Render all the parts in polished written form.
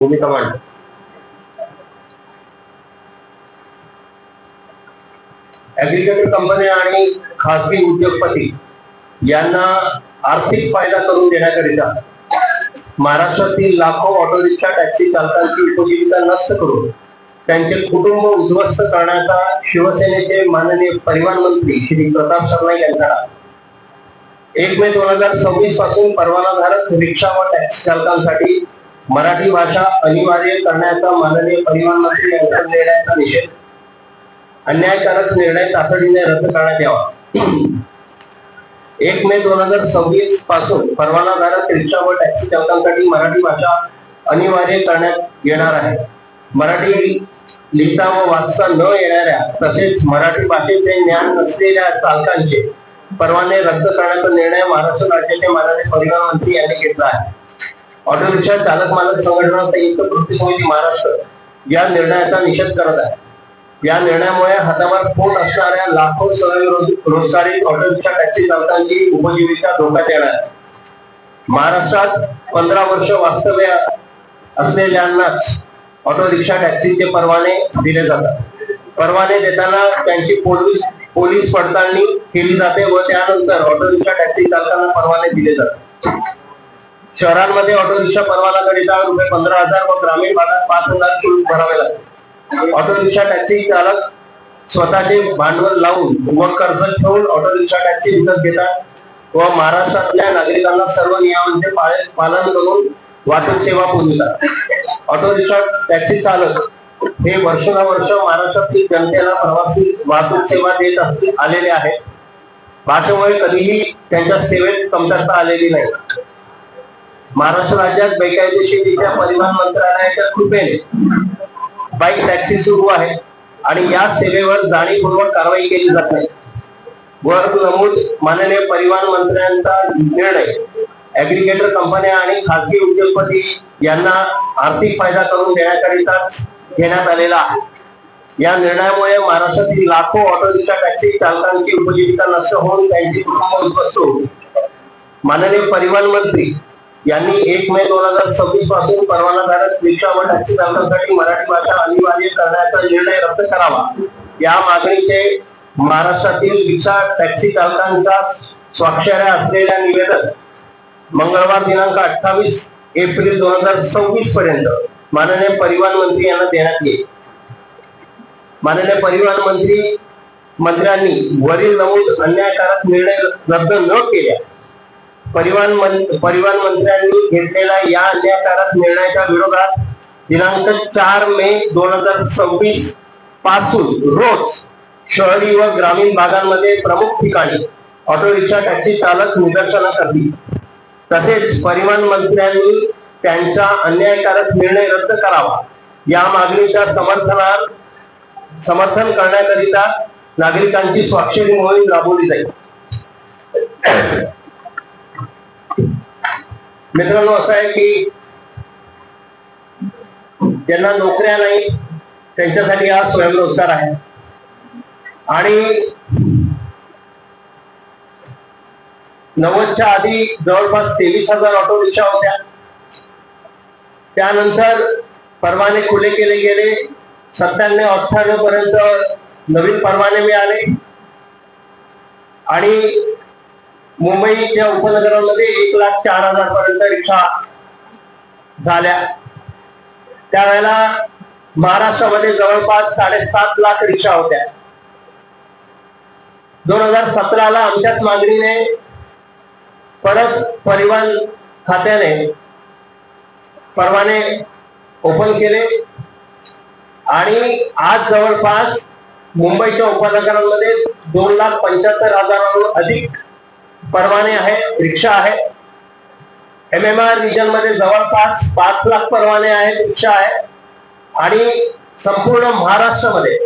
भूमिका मांडली. ऍग्रीकल्चर कंपन्या आणि खासगी उद्योगपती यांना आर्थिक फायदा करून देण्याकरिता महाराष्ट्रातील लाखो ऑटो रिक्षा टॅक्सी चालकांची उपजीविका नष्ट करून त्यांचे कुटुंब उद्ध्वस्त करण्याचा शिवसेनेचे माननीय परिवहन मंत्री श्री प्रताप सरनाईक यांचा 1 मे 2026 पासून परवानाधारक रिक्षा व टॅक्सी चालकांसाठी मराठी भाषा अनिवार्य करण्याचा माननीय परिवहन मंत्री यांच्या निर्णयाचा निषेध. अन्यायकारक निर्णय तातडीने रद्द करण्यात यावा. 1 मे 2026 पासून परवानाधारक रिक्षा व टॅक्सी चालकांसाठी मराठी भाषा अनिवार्य करण्यात येणार आहे. मराठी लिहिता व वाचता न येणाऱ्या तसेच मराठी भाषेचे ज्ञान नसलेल्या चालकांचे परवाने रद्द करण्याचा निर्णय महाराष्ट्र राज्याचे माननीय परिवहन मंत्री यांनी घेतला आहे. ऑटो रिक्षा चालक मालक संघटना संयुक्त कृती समिती महाराष्ट्र या निर्णयाचा निषेध करत आहे. या निर्णयामुळे हातावर पोट असणाऱ्या लाखो स्वयंरोजगारी ऑटो रिक्षा टॅक्सी चालकांची उपजीविका धोक्यात येणार आहे. महाराष्ट्रात 15 वर्ष वास्तव्य असलेल्यांनाच ऑटो रिक्षा टॅक्सीचे परवाने दिले जातात. परवाने देताना त्यांची पोलीस पडताळणी केली जाते व त्यानंतर ऑटो रिक्षा टॅक्सी चालकांना परवाने दिले जातात. शहरांमध्ये ऑटो रिक्षा परवानाकरिता ₹15,000 व ग्रामीण भागात 5,000 शुल्क भरावे लागते. ऑटो रिक्षा टॅक्सी चालक स्वतःचे भांडवल लावून व कर्ज ठेवून ऑटो रिक्षा टॅक्सी विकत घेतात व महाराष्ट्रातल्या नागरिकांना सर्व नियमांचे पालन करून वाहतूक सेवा पुरवितात. ऑटो रिक्षा टॅक्सी चालक हे वर्षानुवर्ष महाराष्ट्रातील जनतेला प्रवासी वाहतूक सेवा देत आलेले आहेत. भाषेमुळे कधीही त्यांच्या सेवेत कमतरता आलेली नाही. महाराष्ट्र राज्यात बेकायदेशीररित्या परिवहन मंत्रालयाच्या कृपेने बाईक टॅक्सी सुरू आहे आणि या सेवेवर जाणीवपूर्वक कारवाई केली जात नाही. वर नमूद माननीय परिवहन मंत्र्यांचा निर्णय ऍग्रीगेटर कंपन्या आणि खासगी उद्योगपती यांना आर्थिक फायदा करून देण्याकरिता घेण्यात आलेला आहे. या निर्णयामुळे महाराष्ट्रातील लाखो ऑटो रिक्षा टॅक्सी चालकांची उपजीविका नष्ट होऊन त्यांची कुटुंब उद्ध्वस्त होईल. माननीय परिवहन मंत्री यांनी 1 मे 2026 पासून परवानाधारक रिक्षा व टॅक्सी चालकांसाठी मराठी भाषा अनिवार्य करण्याचा निर्णय रद्द करावा या मागणीचे महाराष्ट्रातील रिक्षा टॅक्सी चालकांच्या स्वाक्षऱ्या असलेल्या निवेदन मंगळवार दिनांक 28 एप्रिल 2026 पर्यंत माननीय परिवहन मंत्री यांना देण्यात येईल. माननीय परिवहन मंत्र्यांनी वरील नमूद अन्यायकारक निर्णय रद्द न केल्यास परिवहन मंत्र्यांनी घेतलेल्या या अन्यायकारक निर्णयाच्या विरोधात दिनांक 4 मे 2026 पासून रोज शहरी व ग्रामीण भागांमध्ये प्रमुख ठिकाणी ऑटो रिक्षा टॅक्सी चालक निदर्शनं करतील. तसेच परिवहन मंत्र्यांनी त्यांचा अन्यायकारक निर्णय रद्द करावा या मागणीच्या समर्थन करण्याकरिता नागरिकांची स्वाक्षरी मोहीम राबवली जाईल. मित्रांनो, असं आहे की ज्यांना नोकऱ्या नाही त्यांच्यासाठी हा स्वयंरोजगार आहे आणि 90च्या आधी जवळपास 23,000 ऑटो रिक्षा होत्या. त्यानंतर परवाने खुले केले गेले. 97-98 पर्यंत नवीन परवाने मिळाले आणि मुंबईच्या उपनगरांमध्ये 1,04,000 पर्यंत रिक्षा झाल्या. त्यावेळेला महाराष्ट्रामध्ये जवळपास 7.5 लाख रिक्षा होत्या. 2017ला आमच्याच मागणीने परत परिवहन खात्याने परवाने ओपन केले आणि आज जवळपास मुंबईच्या उपनगरांमध्ये 2,75,000 अधिक परवाने आहेत, रिक्षा आहेत. MMR रिजन मध्ये जवळपास 5 लाख परवाने आहेत, रिक्षा आहेत आणि संपूर्ण महाराष्ट्रामध्ये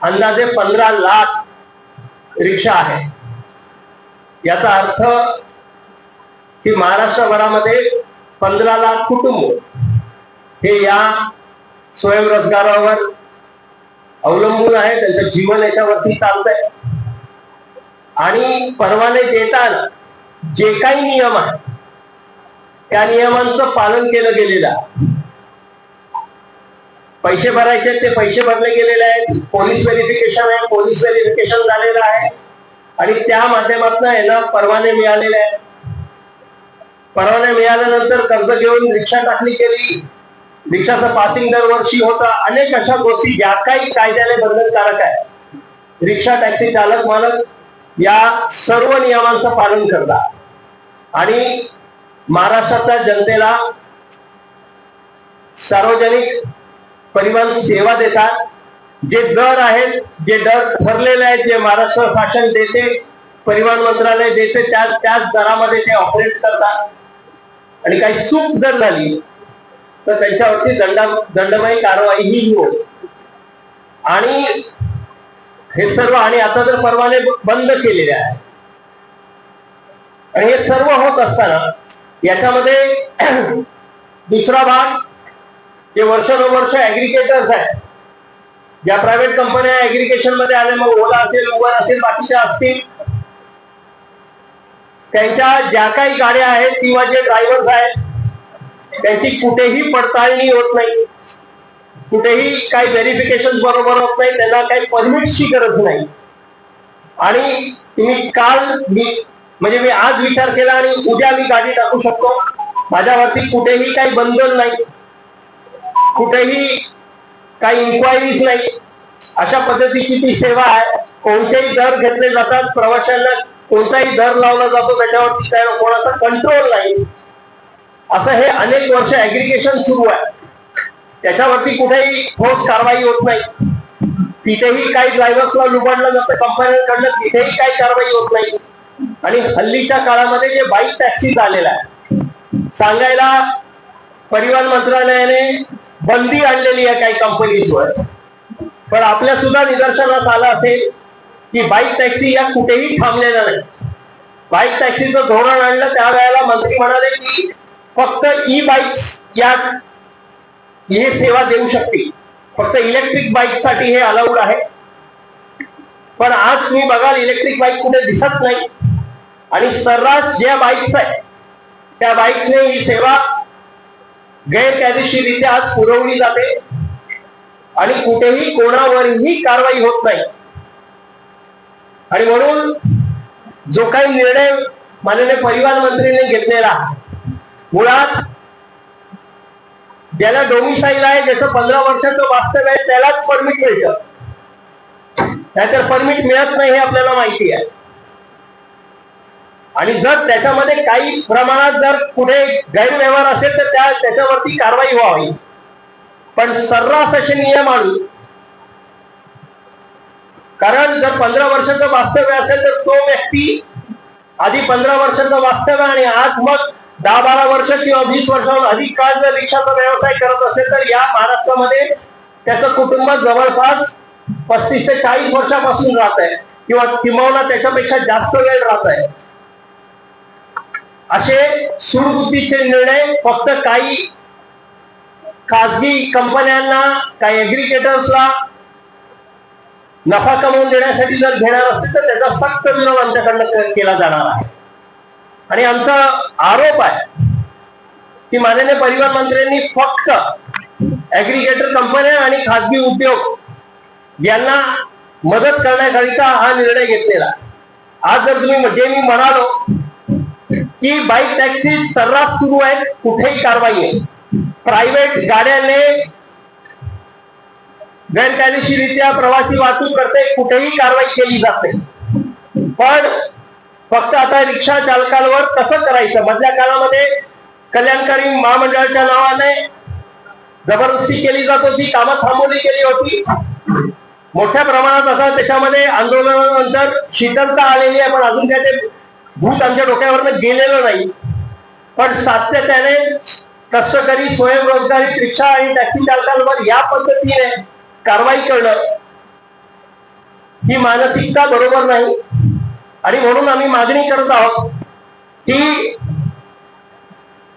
अंदाजे 15 लाख रिक्षा आहेत. याचा अर्थ की महाराष्ट्रभरामध्ये 15 लाख कुटुंब हे या स्वयंरोजगारावर अवलंबून आहे. त्यांचं जीवन याच्यावरती चालतंय आणि परवाने देताना जे काही नियम आहेत त्या नियमांचं पालन केलं गेलेलं आहे. पैसे भरायचे ते पैसे भरले गेलेले आहेत, पोलीस व्हेरिफिकेशन आहे, पोलीस व्हेरिफिकेशन झालेलं आहे आणि त्या माध्यमातून यांना परवाने मिळालेले आहेत. परवाने मिळाल्यानंतर कर्ज घेऊन रिक्षा टाकली केली, रिक्षाचं पासिंग दरवर्षी होतं. अनेक अशा गोष्टी ज्या काही कायद्याने बंधनकारक आहे, रिक्षा टॅक्सी चालक मालक या सर्व नियमांचं पालन करतात आणि महाराष्ट्रातल्या जनतेला सार्वजनिक परिवहन सेवा देतात. जे दर आहेत, जे दर ठरलेले आहेत, जे महाराष्ट्र शासन देते, परिवहन मंत्रालय देते, त्याच दरामध्ये ते ऑपरेट करतात. आणि काही चूक जर झाली तर त्यांच्यावरती दंडमय कारवाईही होईल. आणि हे सर्व, आणि आता जर परवाने बंद केलेले आहे आणि हे सर्व होत असताना याच्यामध्ये दुसरा भाग, जे वर्षानुवर्ष ऍग्रिगेटर्स आहेत, ज्या प्रायव्हेट कंपन्या ऍग्रिगेशन मध्ये आल्या, मग ओला असेल, उबर असेल, बाकीच्या असतील, त्यांच्या ज्या काही गाड्या आहेत किंवा जे ड्रायव्हर्स आहेत त्यांची कुठेही पडताळणी होत नाही, कुठेही काही व्हेरिफिकेशन बरोबर होत नाही, त्यांना काही परमिटची गरज नाही. आणि तुम्ही मी आज विचार केला आणि उद्या मी गाडी टाकू शकतो, माझ्यावरती कुठेही काही बंधन नाही, कुठेही काही इन्क्वायरीज नाही. अशा पद्धतीची ती सेवा आहे. कोणतेही दर घेतले जातात, प्रवाशांना कोणताही दर लावला जातो, त्याच्यावरती काय कोणाचा कंट्रोल नाही. असं हे अनेक वर्ष ऍग्रिगेशन सुरू आहे, त्याच्यावरती कुठेही ठोस कारवाई होत नाही. तिथेही काही ड्रायव्हर्सला लुबाडलं जातं कंपन्यांकडनं, तिथेही काही कारवाई होत नाही. आणि हल्लीच्या काळामध्ये जे बाईक टॅक्सी आलेला आहे, सांगायला परिवहन मंत्रालयाने बंदी आणलेली आहे काही कंपनीजवर, पण आपल्या सुद्धा निदर्शनास आलं असेल की बाईक टॅक्सी या कुठेही थांबलेल्या नाही. बाईक टॅक्सीचं धोरण आणलं त्यावेळेला मंत्री म्हणाले की फक्त ई बाईक्स या ही सेवा देऊ शकतील, फक्त इलेक्ट्रिक बाईक साठी हे अलाउड आहे. पण आज तुम्ही बघाल इलेक्ट्रिक बाईक कुठे दिसत नाही आणि सर्रास ज्या बाईक्स आहेत त्या बाईक्सने ही सेवा गैरकायदेशीररित्या आज पुरवली जाते आणि कुठेही कोणावरही कारवाई होत नाही. आणि म्हणून जो काही निर्णय माननीय परिवहन मंत्रीने घेतलेला, मुळात ज्याला डोमिसाईल आहे, ज्याचं 15 वर्षाचं वास्तव्य आहे, त्यालाच परमिट मिळतं, नाहीतर परमिट मिळत नाही हे आपल्याला माहिती आहे. आणि जर त्याच्यामध्ये काही प्रमाणात जर कुठे गैरव्यवहार असेल तर त्याच्यावरती कारवाई व्हावी. पण सर्रास असे नियम आणून, कारण जर 15 वर्षाचं वास्तव्य असेल तर तो व्यक्ती आधी 15 वर्षाचं वास्तव्य आणि आज मग 10-12 वर्ष किंवा 20 वर्षाहून अधिक काळ जर रिक्षाचा व्यवसाय करत असेल तर या महाराष्ट्रामध्ये त्याचं कुटुंब जवळपास 35 ते 40 वर्षापासून राहत आहे किंवा किंबहुना त्याच्यापेक्षा जास्त वेळ राहत आहे. असे सूडबुद्धीचे निर्णय फक्त काही खासगी कंपन्यांना, काही ऍग्रिगेटर्सला नफा कमवून देण्यासाठी जर घेणार असतील तर त्याचा सक्त विरोध आमच्याकडनं केला जाणार आहे. आणि आमचा आरोप आहे की माननीय परिवहन मंत्र्यांनी फक्त ऍग्रिगेटर कंपन्या आणि खासगी उद्योग यांना मदत करण्याकरिता हा निर्णय घेतलेला. आज जर तुम्ही जे मी म्हणालो की बाईक टॅक्सी सर्रास सुरू आहेत, कुठेही कारवाई नाही. प्रायव्हेट गाड्याने गैरकायदेशीररित्या प्रवासी वाहतूक करते, कुठेही कारवाई केली जाते. पण फक्त आता रिक्षा चालकांवर कसं करायचं, मधल्या काळामध्ये कल्याणकारी महामंडळाच्या नावाने जबरदस्ती केली जात होती, कामं थांबवली गेली होती मोठ्या प्रमाणात. आता त्याच्यामध्ये आंदोलनानंतर शीतलता आलेली आहे, पण अजून काय ते भूत आमच्या डोक्यावरनं गेलेलं नाही. पण सातत्याने कष्टकरी स्वयंरोजगारी रिक्षा आणि टॅक्सी चालकांवर या पद्धतीने कारवाई करणं ही मानसिकता बरोबर नाही. आणि म्हणून आम्ही मागणी करत आहोत की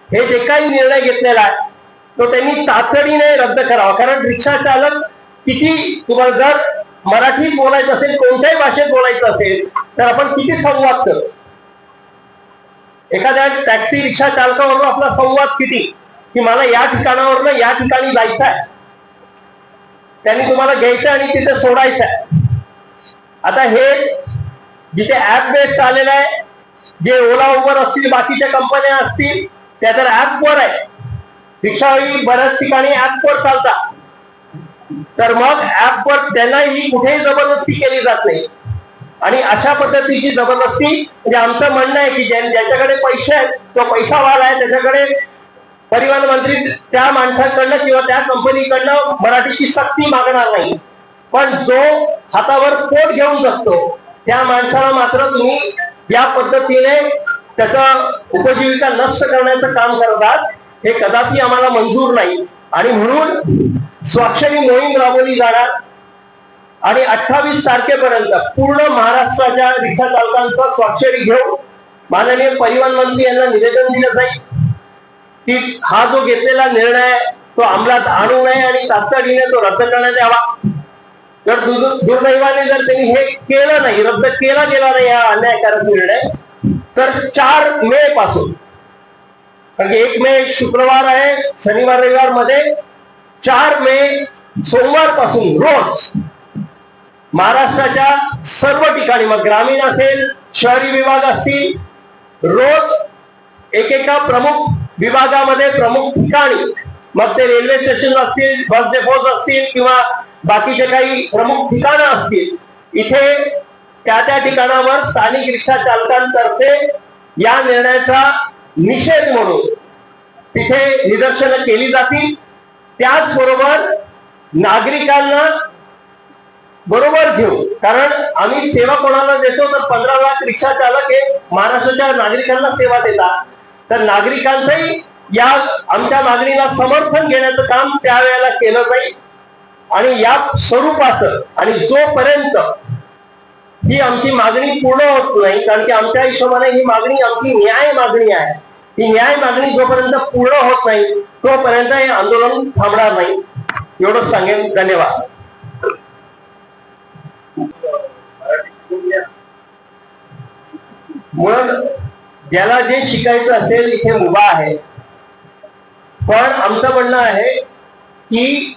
हे जे काही निर्णय घेतलेला आहे तो त्यांनी तातडीने रद्द करावा. कारण रिक्षा चालक किती, तुम्हाला जर मराठीत बोलायचं असेल, कोणत्याही भाषेत बोलायचं असेल तर आपण किती संवाद करतो. एखाद्या टॅक्सी रिक्षा चालकाबरोबर आपला संवाद किती, की मला या ठिकाणावरनं या ठिकाणी जायचं आहे, त्यांनी तुम्हाला घ्यायचं आणि तिथे सोडायचं आहे. आता हे जिथे ऍप बेस्ड आलेलं आहे, जे ओला उबर असतील बाकीच्या कंपन्या असतील त्या तर ऍपवर आहे, रिक्षाही बऱ्याच ठिकाणी ऍपवर चालतात, तर मग ऍपवर त्यांनाही कुठेही जबरदस्ती केली जात नाही. आणि अशा पद्धतीची जबरदस्ती म्हणजे आमचं म्हणणं आहे की ज्याच्याकडे पैसे आहेत तो पैसावाला आहे, त्याच्याकडे परिवहन मंत्री त्या माणसाकडनं किंवा त्या कंपनीकडनं मराठीची सक्ती मागणार नाही, पण जो हातावर पोट घेऊन जगतो त्या माणसाला मात्र तुम्ही या पद्धतीने त्याचं उपजीविका नष्ट करण्याचं काम करतात, हे कदापि आम्हाला मंजूर नाही. आणि म्हणून स्वाक्षरी मोहीम राबवली जाणार आणि 28 तारखेपर्यंत पूर्ण महाराष्ट्राच्या रिक्षा चालकांचा स्वाक्षरी घेऊन माननीय परिवहन मंत्री यांना निवेदन दिलं जाईल की हा जो घेतलेला निर्णय तो अंमलात आणू नये आणि तातडीने तो रद्द करण्यात यावा. जर दुर्दैवाने जर त्यांनी हे केलं नाही, रद्द केला गेला नाही हा अन्यायकारक निर्णय, तर 4 मे पासून, कारण 1 मे शुक्रवार आहे, शनिवार रविवार मध्ये 4 मे सोमवार पासून रोज महाराष्ट्राच्या सर्व ठिकाणी, मग ग्रामीण असेल शहरी विभाग असतील, रोज एकेका प्रमुख विभागामध्ये प्रमुख ठिकाणी, मग ते रेल्वे स्टेशन असतील, बस डेपोज असतील किंवा बाकीचे काही प्रमुख ठिकाणं असतील, इथे त्या ठिकाणावर स्थानिक रिक्षा चालकांतर्फे या निर्णयाचा निषेध म्हणून तिथे निदर्शनं केली जातील. त्याचबरोबर नागरिकांना बरोबर घेऊ, कारण आम्ही सेवा कोणाला देतो तर 15 लाख रिक्षा चालक हे महाराष्ट्राच्या नागरिकांना सेवा देतात, तर नागरिकांचंही या आमच्या मागणीला समर्थन घेण्याचं काम त्यावेळेला केलं जाईल. आणि या स्वरूपाचं, आणि जोपर्यंत ही आमची मागणी पूर्ण होत नाही, कारण की आमच्या हिशोबाने ही मागणी आमची न्याय मागणी आहे, ही न्याय मागणी जोपर्यंत पूर्ण होत नाही तोपर्यंत हे आंदोलन थांबणार नाही, एवढंच सांगेन. धन्यवाद. मुळात ज्याला जे शिकायचं असेल इथे मुभा आहे, पण आमचं म्हणणं आहे की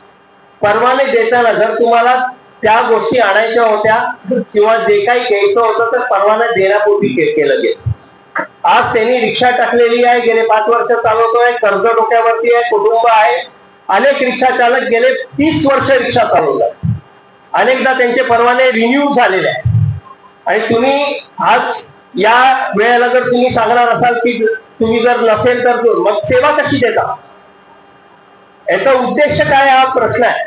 परवाने देताना जर तुम्हाला त्या गोष्टी आणायच्या होत्या किंवा जे काही घ्यायचं होतं तर परवाना देण्यापूर्वी केलं गेलं. आज त्यांनी रिक्षा टाकलेली आहे, गेले 5 वर्ष चालवतोय, कर्ज डोक्यावरती आहे, कुटुंब आहे, अनेक रिक्षा चालक गेले 30 वर्ष रिक्षा चालवतात, अनेकदा त्यांचे परवाने रिन्यू झालेले आहे. आणि तुम्ही आज या वेळेला जर तुम्ही सांगणार असाल की तुम्ही जर नसेल तर मग सेवा कशी देता, याचा उद्देश काय हा प्रश्न आहे.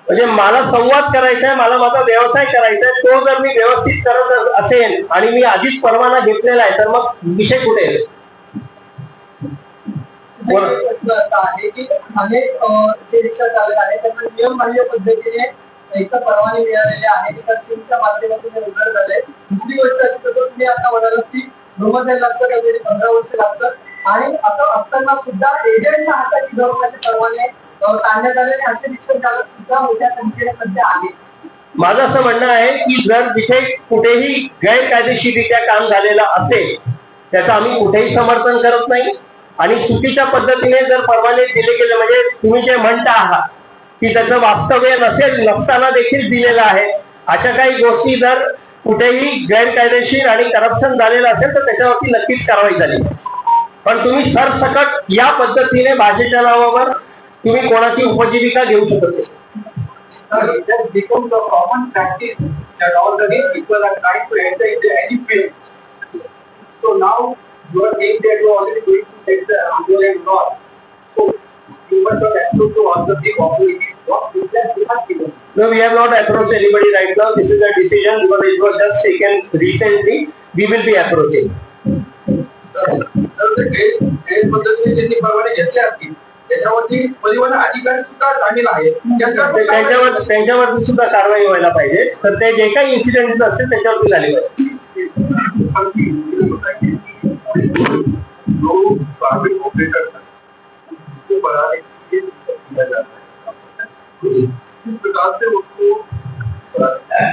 म्हणजे मला संवाद करायचा आहे, मला माझा व्यवसाय करायचा आहे, तो जर मी व्यवस्थित करत असेल आणि मी आधीच परवाना घेतलेला आहे तर मग विषय कुठे आहे. अनेक जे रिक्षा चालक आहेत त्यांना नियमबाह्य पद्धतीने एक परवाने मिळालेले आहेत, त्या स्कीमच्या माध्यमातून उघड झाले. दुसरी गोष्ट अशी तर तुम्ही आता म्हणाल की 90 लागतं, काहीतरी 15 वर्ष लागतं, आणि आता असताना सुद्धा एजंटच्या हाताशी धरून असे परवाने काढण्यात आले आणि असे रिक्षा चालक सुद्धा मोठ्या संख्येने सध्या आहेत. माझं असं म्हणणं आहे की जर जिथे कुठेही गैरकायदेशीररित्या काम झालेलं असेल त्याचं आम्ही कुठेही समर्थन करत नाही, आणि चुकीच्या पद्धतीने जर परवाने दिले गेले, म्हणजे तुम्ही जे म्हणता आहात की त्याचं वास्तव्य नसताना देखील दिलेलं आहे, अशा काही गोष्टी जर कुठेही गैरकायदेशीर आणि करप्शन झालेलं असेल तर त्याच्यावरती नक्कीच कारवाई झाली. पण तुम्ही सरसकट या पद्धतीने भाषेच्या नावावर तुम्ही कोणाची उपजीविका घेऊ शकत नाही. It has become the common practice that all the people are trying to enter into any field. So now you are saying that you are already going to take the Angolan law. So you must have access to all the big authorities. What is that they have given? No, we have not approached anybody right now. This is a decision because it was just taken recently. We will be approaching. पद्धतीने त्यांनी परवाने घेतले असतील त्याच्यावरती परिवहन अधिकारी सुद्धा सामील आहेत, त्यांच्यावरती सुद्धा कारवाई व्हायला पाहिजे. तर ते जे काही इन्सिडेंट असतील त्याच्यावरती झाले पाहिजे.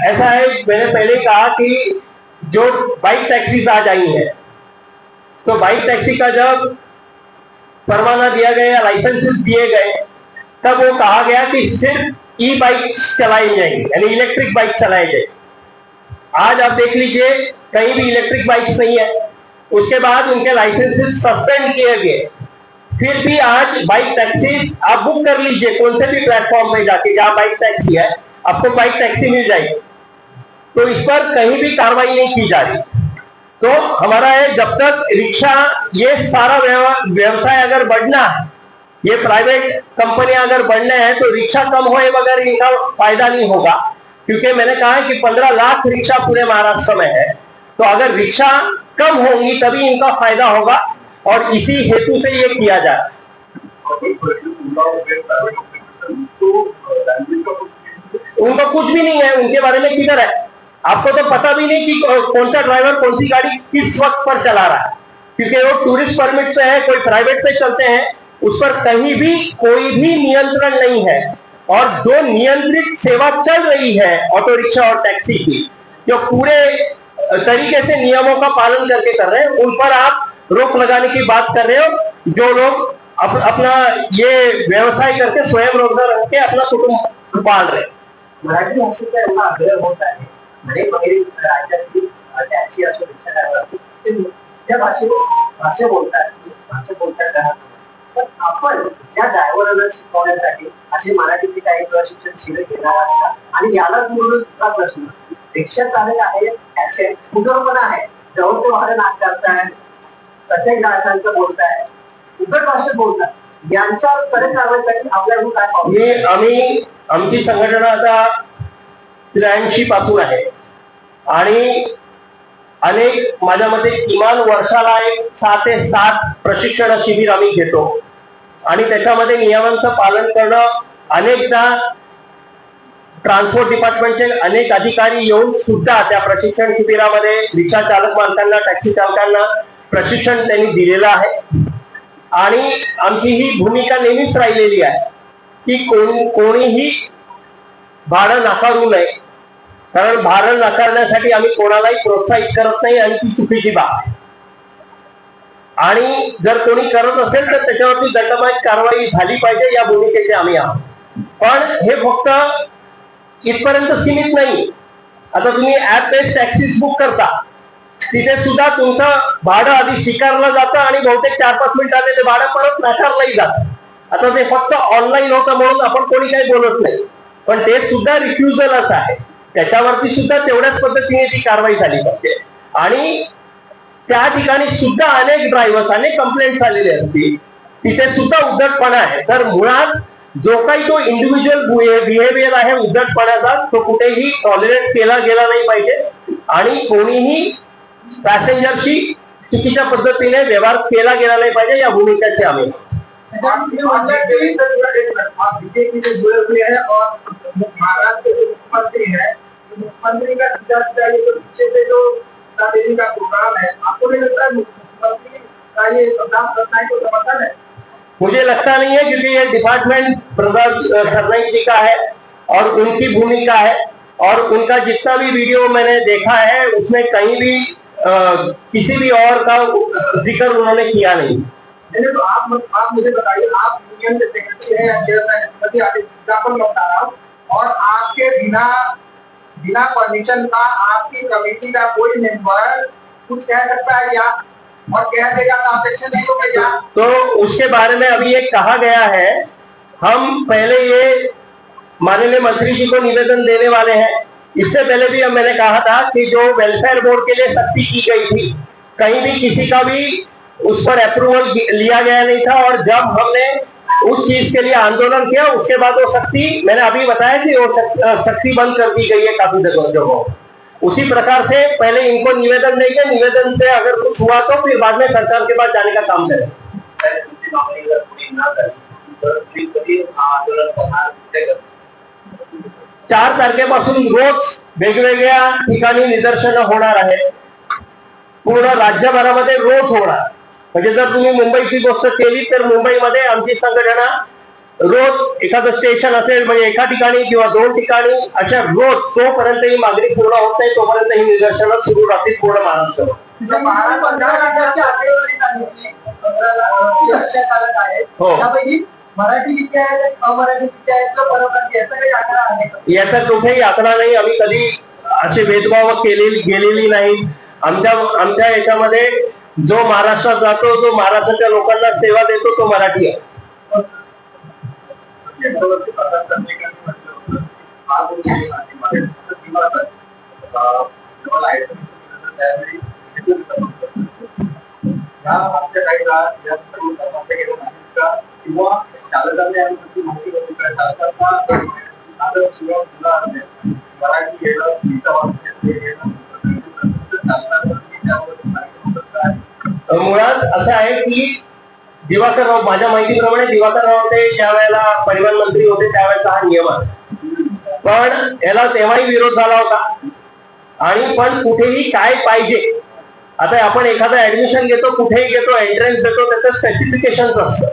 ऐसा है, मैंने पहले कहा कि जो बाइक टैक्सी आज आई है, तो बाइक टैक्सी का जब परवाना दिया गया, लाइसेंसेस दिए गए, तब वो कहा गया कि सिर्फ ई बाइक चलाई जाएंगी, यानी इलेक्ट्रिक बाइक चलाई जाएगी। आज आप देख लीजिए कहीं भी इलेक्ट्रिक बाइक्स नहीं है, उसके बाद उनके लाइसेंसेस सस्पेंड किए गए। फिर भी आज बाइक टैक्सी आप बुक कर लीजिए कौन से भी प्लेटफॉर्म पे जाके, जहां बाइक टैक्सी है आपको बाइक टैक्सी मिल जाएगी। तो इस पर कहीं भी कार्रवाई नहीं की जा रही। तो हमारा है जब तक रिक्शा, ये सारा व्यवसाय अगर बढ़ना है, ये प्राइवेट कंपनियां अगर बढ़ने हैं तो रिक्शा कम होए मगर इनका फायदा नहीं होगा। क्योंकि मैंने कहा है कि 15 लाख रिक्शा पूरे महाराष्ट्र में है, तो अगर रिक्शा कम होंगी तभी इनका फायदा होगा, और इसी हेतु से ये किया जाए। उनका कुछ भी नहीं है, उनके बारे में किधर है, आपको तो पता भी नहीं कि कौन सा ड्राइवर कौन सी गाड़ी किस वक्त पर चला रहा है, क्योंकि वो टूरिस्ट परमिट पे है, कोई प्राइवेट पे चलते हैं, उस पर कहीं भी कोई भी नियंत्रण नहीं है। और जो नियंत्रित सेवा चल रही है ऑटो रिक्शा और टैक्सी की, जो पूरे तरीके से नियमों का पालन करके कर रहे हैं, उन पर आप रोक लगाने की बात कर रहे हो। जो लोग अपना ये व्यवसाय करके स्वयं रोजगार रख के अपना कुटुंब पाल रहे हैं। मराठी भाषेचा एवढा आग्रह होत आहे, अनेक राज्यातील टॅक्सी असो, रिक्षा ड्रायव्हर असो, ते त्या भाषा बोलतात का? पण आपण त्या ड्रायव्हरांना शिकवण्यासाठी असे मराठीचे काही प्रशिक्षण शिबिर घेणार आहात का? आणि याला जोडून दुसरा प्रश्न, रिक्षा चालक आहे, टॅक्सी स्कूटर पण आहे, जवळचे वाहन नाक करताय, प्रत्येक ग्राहकांचं बोलताय, उद्धट भाषेत बोलतात, यांच्यावर कडक कारवाईसाठी आपल्याकडून काय पाहू? आम्ही आमची संघटना आता 83 पासून आहे आणि अनेक, माझ्या मते किमान वर्षाला एक 6 ते 7 प्रशिक्षण शिबिर आम्ही घेतो आणि त्याच्यामध्ये नियमांचं पालन करणं, अनेकदा ट्रान्सपोर्ट डिपार्टमेंटचे अनेक अधिकारी येऊन सुद्धा त्या प्रशिक्षण शिबिरामध्ये रिक्षा चालक मालकांना, टॅक्सी चालकांना प्रशिक्षण त्यांनी दिलेलं आहे। आणि आमची ही भूमिका नेहमीच राहिलेली आहे की कोणीही भाडं नाकारू नये, कारण भाडं नाकारण्यासाठी आम्ही कोणालाही प्रोत्साहित करत नाही आणि ती चुकीची बाब आहे। आणि जर कोणी करत असेल तर त्याच्यावरती दंडनीय कारवाई झाली पाहिजे, या भूमिकेचे आम्ही आहोत। पण हे फक्त इथपर्यंत सीमित नाही। आता तुम्ही ऍप बेस्ड टॅक्सीज बुक करता, तिथे सुद्धा तुमचं भाडं आधी स्वीकारलं जातं आणि बहुतेक 4-5 मिनिटांनी ते भाडं परत नाकारलंही जातं। आता ते फक्त ऑनलाईन होतं म्हणून आपण कोणी काही बोलत नाही, पण ते सुद्धा रिफ्युजलच आहे, त्याच्यावरती सुद्धा तेवढ्याच पद्धतीने ती कारवाई झाली पाहिजे। आणि त्या ठिकाणी सुद्धा अनेक ड्रायव्हर्स, अनेक कंप्लेंट्स आलेले असतील, तिथे सुद्धा उद्धटपणा आहे। तर मुळात जो काही तो इंडिव्हिज्युअल बिहेवियर आहे उद्धटपणाचा, तो कुठेही टॉलरेट केला गेला नाही पाहिजे आणि कोणीही पॅसेंजरशी चुकीच्या पद्धतीने व्यवहार केला गेला नाही पाहिजे, या भूमिकेचे आम्ही। बीजेपी से जुड़े हुए हैं और महाराष्ट्र के मुख्यमंत्री है, मुख्यमंत्री का पीछे से जो दिल्ली का प्रोग्राम है, आपको नहीं लगता है मुख्यमंत्री का ये प्रोग्राम करना है तो समर्थन है? मुझे लगता नहीं है, क्योंकि ये डिपार्टमेंट प्रसाद सरनाईक जी का है और उनकी भूमिका है, और उनका जितना भी वीडियो मैंने देखा है उसमें कहीं भी किसी भी और का जिक्र उन्होंने किया नहीं। तो आप मुझे बताइए, आप यूनियन के सेक्रेटरी हैं, और आपके बिना परमिशन का आपकी कमेटी का कोई मेंबर कुछ कह सकता है क्या? और कह देगा तो अपेक्षा नहीं होगी क्या? तो उसके बारे में अभी एक कहा गया है, हम पहले ये माननीय मंत्री जी को निवेदन देने वाले हैं। इससे पहले भी मैंने कहा था कि जो वेलफेयर बोर्ड के लिए सख्ती की गई थी, कहीं भी किसी का भी उस पर अप्रूवल लिया गया नहीं था, और जब हमने उस चीज के लिए आंदोलन किया उसके बाद वो सख्ती, मैंने अभी बताया कि वो सख्ती बंद कर दी गई है काफी जगहों। उसी प्रकार से पहले इनको निवेदन देंगे, निवेदन से अगर कुछ हुआ तो फिर बाद में सरकार के पास जाने का काम करें। 4 तारखेपासून रोज वेगवेगळ्या ठिकाणी निदर्शनं होणार आहेत, पूर्ण राज्यभरामध्ये रोज होणार। म्हणजे जर तुम्ही मुंबईची गोष्ट केली तर मुंबईमध्ये आमची संघटना रोज एखादं स्टेशन असेल, म्हणजे एका ठिकाणी किंवा 2 ठिकाणी अशा रोज, जोपर्यंत ही मागणी पूर्ण होत नाही तोपर्यंत ही निदर्शनं सुरू राहतील पूर्ण महाराष्ट्रात। महाराष्ट्र मराठी विद्या आहेत अमराठी विद्या आहेत का परप्रांती याचा काही आकडा आहे का? याचा कुठेही आकडा नाही. आम्ही कधी असे भेदभाव गेलेली नाही. आमच्या याच्यामध्ये जो महाराष्ट्रात जातो, जो महाराष्ट्राच्या लोकांना सेवा देतो, तो मराठी आहे. मुळात असं आहे की दिवाकरराव, माझ्या माहितीप्रमाणे दिवाकरराव ते ज्या वेळेला परिवहन मंत्री होते त्यावेळेचा हा नियम आहे. पण याला तेव्हाही विरोध झाला होता. आणि पण कुठेही काय पाहिजे, आता आपण एखादं ऍडमिशन घेतो, कुठेही घेतो, एंट्रन्स देतो, त्याचं स्पेसिफिकेशन असतं.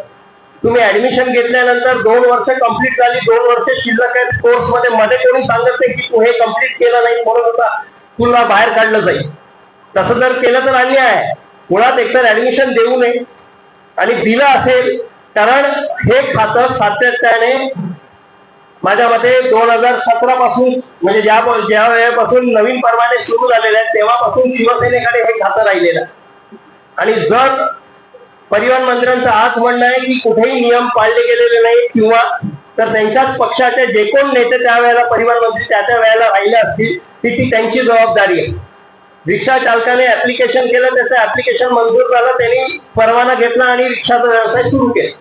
तुम्ही ऍडमिशन घेतल्यानंतर 2 वर्ष कंप्लीट झाली, 2 वर्ष शिल्लक आहेत कोर्स मध्ये कोणी सांगत नाही की तू हे कंप्लीट केलं नाही म्हणून होता तुला बाहेर काढलं जाईल. तसं जर केलं तर अन्याय आहे. मुळात एकतर ऍडमिशन देऊ नये, आणि दिलं असेल कारण हे खातं सातत्याने माझ्या मते 2017 पासून, म्हणजे ज्या वेळेपासून नवीन परवाने सुरू झालेले आहेत तेव्हापासून शिवसेनेकडे हे खातं राहिलेलं. आणि जर परिवहन मंत्र्यांचं आज म्हणणं आहे की कुठेही नियम पाळले गेलेले नाही, किंवा तर त्यांच्याच पक्षाचे जे कोण नेते त्यावेळेला परिवहन मंत्री त्या वेळेला राहिले असतील ती त्यांची जबाबदारी आहे. रिक्षा चालकाने ऍप्लिकेशन केलं, त्याचं ऍप्लिकेशन मंजूर झालं, त्यांनी परवाना घेतला आणि रिक्षाचा व्यवसाय सुरू केला.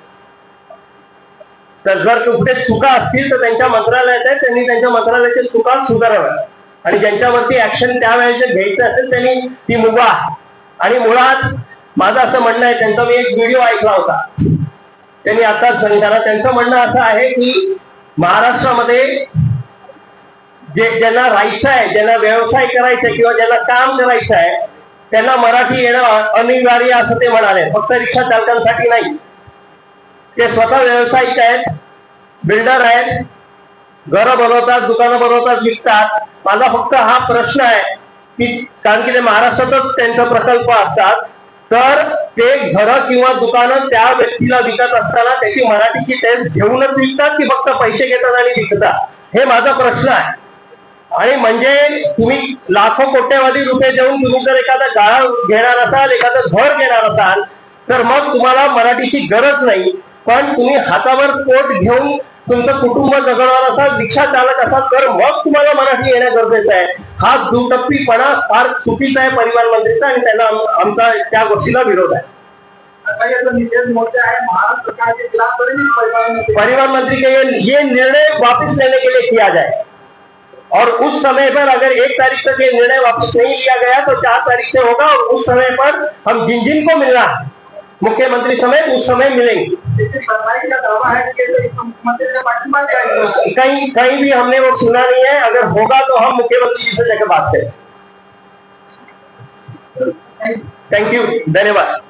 तर जर कुठे चुका असतील तर त्यांच्या मंत्रालयात आहे, त्यांनी त्यांच्या मंत्रालयाच्या चुका सुधाराव्या, आणि ज्यांच्यावरती ऍक्शन त्यावेळेचे घ्यायचं असेल त्यांनी ती मुभा. आणि मुळात माझं असं म्हणणं आहे, त्यांचा मी एक व्हिडिओ ऐकला होता त्यांनी आताच सांगितलं. त्यांचं म्हणणं असं आहे की महाराष्ट्रामध्ये ज्यांना राहायचं आहे, ज्यांना व्यवसाय करायचा आहे किंवा ज्यांना काम करायचं आहे त्यांना मराठी येणं अनिवार्य असं ते म्हणाले. फक्त रिक्षा चालकांसाठी नाही. ते स्वतः व्यावसायिक आहेत, बिल्डर आहेत, घरं बनवतात, दुकानं बनवतात, विकतात. माझा फक्त हा प्रश्न आहे की कारण की ते महाराष्ट्रातच त्यांचा प्रकल्प असतात, तर ते घरं किंवा दुकानं त्या व्यक्तीला विकत असताना त्याची मराठीची टेस्ट घेऊनच विकतात की फक्त पैसे घेतात आणि विकतात, हे माझा प्रश्न आहे. आणि म्हणजे तुम्ही लाखो कोट्यवधी रुपये देऊन तुम्ही जर एखादा गाळा घेणार असाल, एखादं घर घेणार असाल, तर मग तुम्हाला मराठीची गरज नाही. पण तुम्ही हातावर पोट घेऊन तुमचं कुटुंब जगवणार असाल, रिक्षा चालक असाल, तर मग तुम्हाला मराठी येणं गरजेचं आहे. हा दुटप्पीपणा फार चुकीचा आहे परिवहन मंत्रीचा, आणि त्यांना आमचा त्या गोष्टीला विरोध आहे. परिवहन मंत्री के ये निर्णय वापस लेने के लिए किया जाए, और उस समय पर अगर 1 तारीख तक ये निर्णय वापस नहीं लिया गया तो 4 तारीख से होगा, और उस समय पर हम जिन को मिलना मुख्यमंत्री समय उस समय मिलेंगे. कहीं भी हमने वो सुना नहीं है. अगर होगा तो हम मुख्यमंत्री जी से जाकर बात करें. थैंक यू, धन्यवाद.